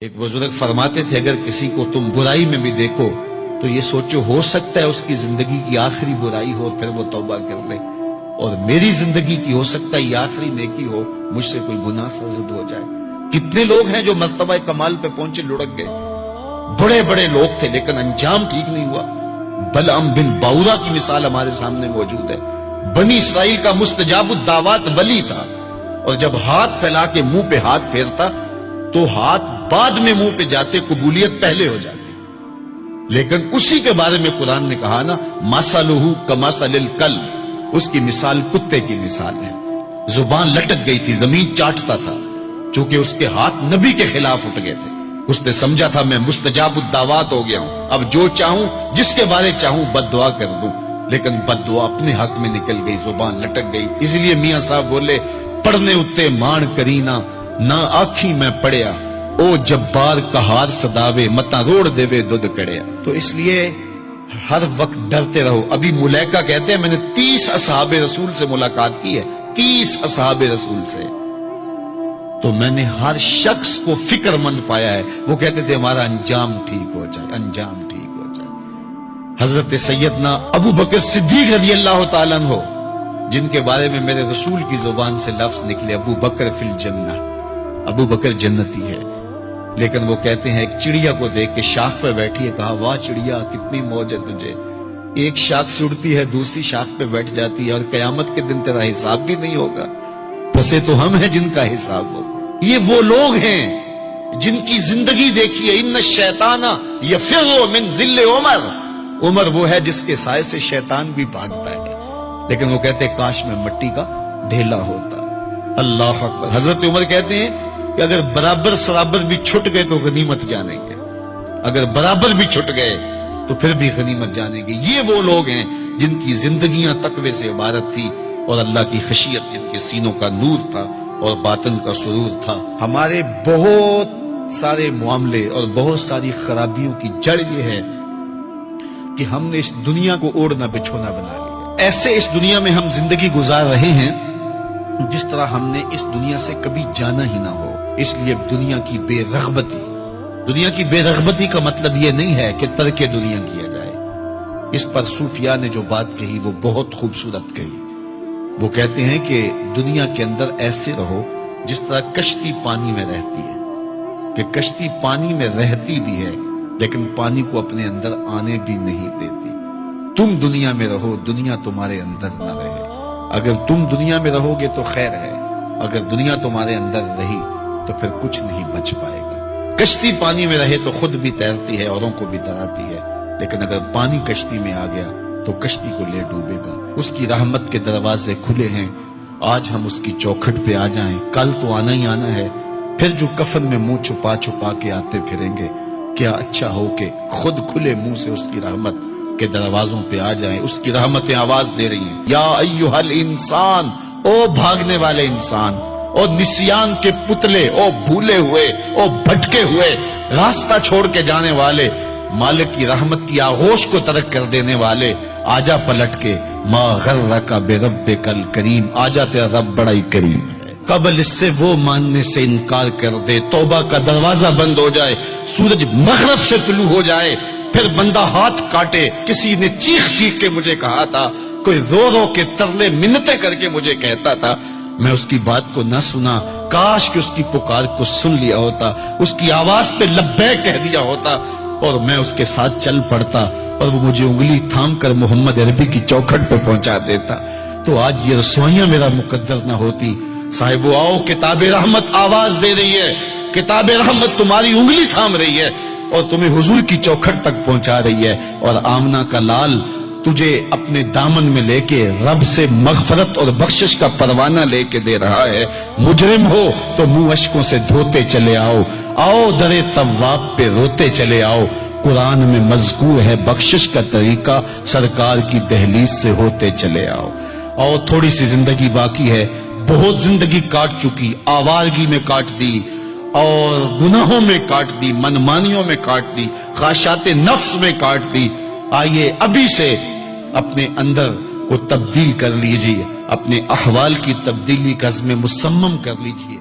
ایک بزرگ فرماتے تھے اگر کسی کو تم برائی میں بھی دیکھو تو یہ سوچو ہو سکتا ہے اس کی زندگی کی آخری برائی ہو پھر وہ توبہ کر لے، اور میری زندگی کی ہو سکتا ہے یہ آخری نیکی ہو، مجھ سے کوئی گناہ سرزد ہو جائے۔ کتنے لوگ ہیں جو مرتبہ کمال پہ پہنچے لڑک گئے، بڑے بڑے لوگ تھے لیکن انجام ٹھیک نہیں ہوا۔ بلعام بن باورا کی مثال ہمارے سامنے موجود ہے۔ بنی اسرائیل کا مستجاب الدعوات ولی تھا، اور جب ہاتھ پھیلا کے منہ پہ ہاتھ پھیرتا تو ہاتھ بعد میں منہ پہ جاتے، قبولیت پہلے ہو جاتی۔ لیکن اسی کے بارے میں قرآن نے کہا نا، مثلہ کمثل الکلب، اس کی مثال کتے کی مثال ہے۔ زبان لٹک گئی تھی، زمین چاٹتا تھا، چونکہ اس کے ہاتھ نبی کے خلاف اٹھ گئے تھے۔ اس نے سمجھا تھا میں مستجاب الدعوات ہو گیا ہوں، اب جو چاہوں جس کے بارے چاہوں بد دعا کر دوں، لیکن بد دعا اپنے حق میں نکل گئی، زبان لٹک گئی۔ اس لیے میاں صاحب بولے، پڑھنے اتے مان کرینا نہ آکھی میں پڑھیا، او جبار کہار صداوے متا روڑ دیوے دودھ کڑیا۔ تو اس لیے ہر وقت ڈرتے رہو۔ ابھی ملیکہ کہتے ہیں میں نے 30 اصحاب رسول سے ملاقات کی ہے، 30 اصحاب رسول سے، تو میں نے ہر شخص کو فکر مند پایا ہے۔ وہ کہتے تھے ہمارا انجام ٹھیک ہو جائے، انجام ٹھیک ہو جائے۔ حضرت سیدنا ابو بکر صدیق رضی اللہ تعالیٰ عنہ، جن کے بارے میں میرے رسول کی زبان سے لفظ نکلے، ابو بکر فی الجنہ، ابو بکر جنتی ہے، لیکن وہ کہتے ہیں ایک چڑیا کو دیکھ کے شاخ پہ بیٹھی ہے، کہا واہ چڑیا کتنی موج ہے تجھے، ایک شاخ سے اڑتی ہے دوسری شاخ پہ بیٹھ جاتی ہے، اور قیامت کے دن تیرا حساب بھی نہیں ہوگا، پسے تو ہم ہیں جن کا حساب ہوگا۔ یہ وہ لوگ ہیں جن کی زندگی دیکھیے، ان الشیطان یفر من ذل عمر، عمر وہ ہے جس کے سائے سے شیطان بھی بھاگتا ہے، لیکن وہ کہتے ہیں کاش میں مٹی کا ڈھیلا ہوتا۔ اللہ اکبر۔ حضرت عمر کہتے ہیں کہ اگر برابر سرابر بھی چھٹ گئے تو غنیمت جانیں گے، اگر برابر بھی چھٹ گئے تو پھر بھی غنیمت جانیں گے۔ یہ وہ لوگ ہیں جن کی زندگیاں تقوی سے عبارت تھی، اور اللہ کی خشیت جن کے سینوں کا نور تھا اور باطن کا سرور تھا۔ ہمارے بہت سارے معاملے اور بہت ساری خرابیوں کی جڑ یہ ہے کہ ہم نے اس دنیا کو اوڑھنا بچھونا بنا لیا۔ ایسے اس دنیا میں ہم زندگی گزار رہے ہیں جس طرح ہم نے اس دنیا سے کبھی جانا ہی نہ ہو۔ اس لیے دنیا کی بے رغبتی، دنیا کی بے رغبتی کا مطلب یہ نہیں ہے کہ ترک دنیا کیا جائے۔ اس پر صوفیاء نے جو بات کہی وہ بہت خوبصورت کہی۔ وہ کہتے ہیں کہ دنیا کے اندر ایسے رہو جس طرح کشتی پانی میں رہتی ہے، کہ کشتی پانی میں رہتی بھی ہے لیکن پانی کو اپنے اندر آنے بھی نہیں دیتی۔ تم دنیا میں رہو، دنیا تمہارے اندر نہ رہے۔ اگر تم دنیا میں رہو گے تو خیر ہے، اگر دنیا تمہارے اندر رہی تو پھر کچھ نہیں بچ پائے گا۔ کشتی پانی میں رہے تو خود بھی تیرتی ہے، اوروں کو بھی تراتی ہے، لیکن اگر پانی کشتی میں آ گیا تو کشتی کو لے ڈوبے گا۔ اس کی رحمت کے دروازے کھلے ہیں، آج ہم اس کی چوکھٹ پہ آ جائیں، کل تو آنا ہی آنا ہے۔ پھر جو کفن میں منہ چھپا چھپا کے آتے پھریں گے، کیا اچھا ہو کہ خود کھلے منہ سے اس کی رحمت کے دروازوں پہ آ جائیں۔ اس کی رحمتیں آواز دے رہی ہیں، یا ایھا الانسان، او بھاگنے والے انسان، او نسیان کے پتلے، او بھولے ہوئے، او بھٹکے ہوئے، راستہ چھوڑ کے جانے والے، مالک کی رحمت کی آغوش کو ترک کر دینے والے، آجا پلٹ کے، ما غرک بربک الکریم، آجا تیرا رب بڑا ہی کریم ہے۔ قبل اس سے وہ ماننے سے انکار کر دے، توبہ کا دروازہ بند ہو جائے، سورج مغرب سے طلوع ہو جائے، پھر بندہ ہاتھ کاٹے۔ کسی نے چیخ چیخ کے مجھے کہا تھا، کوئی رو رو کے ترلے منتیں کر کے مجھے کہتا تھا، میں اس کی بات کو نہ سنا، کاش کہ اس کی پکار کو سن لیا ہوتا، اس کی آواز پہ لبیک کہہ دیا ہوتا، اور میں اس کے ساتھ چل پڑتا، اور وہ مجھے انگلی تھام کر محمد عربی کی چوکھٹ پہ پہنچا دیتا، تو آج یہ رسوائیاں میرا مقدر نہ ہوتی۔ صاحب آؤ، کتاب رحمت آواز دے رہی ہے، کتاب رحمت تمہاری انگلی تھام رہی ہے اور تمہیں حضور کی چوکھٹ تک پہنچا رہی ہے، اور آمنہ کا لال تجھے اپنے دامن میں لے کے رب سے مغفرت اور بخشش کا پروانہ لے کے دے رہا ہے۔ مجرم ہو تو منہ اشکوں سے دھوتے چلے آؤ، آؤ درے تواب پہ روتے چلے آؤ، قرآن میں مذکور ہے بخشش کا طریقہ، سرکار کی دہلیز سے ہوتے چلے آؤ۔ اور تھوڑی سی زندگی باقی ہے، بہت زندگی کاٹ چکی، آوارگی میں کاٹ دی، اور گناہوں میں کاٹ دی، منمانیوں میں کاٹ دی، خواہشات نفس میں کاٹ دی۔ آئیے ابھی سے اپنے اندر کو تبدیل کر لیجئے، اپنے احوال کی تبدیلی کا عزم مصمم کر لیجئے۔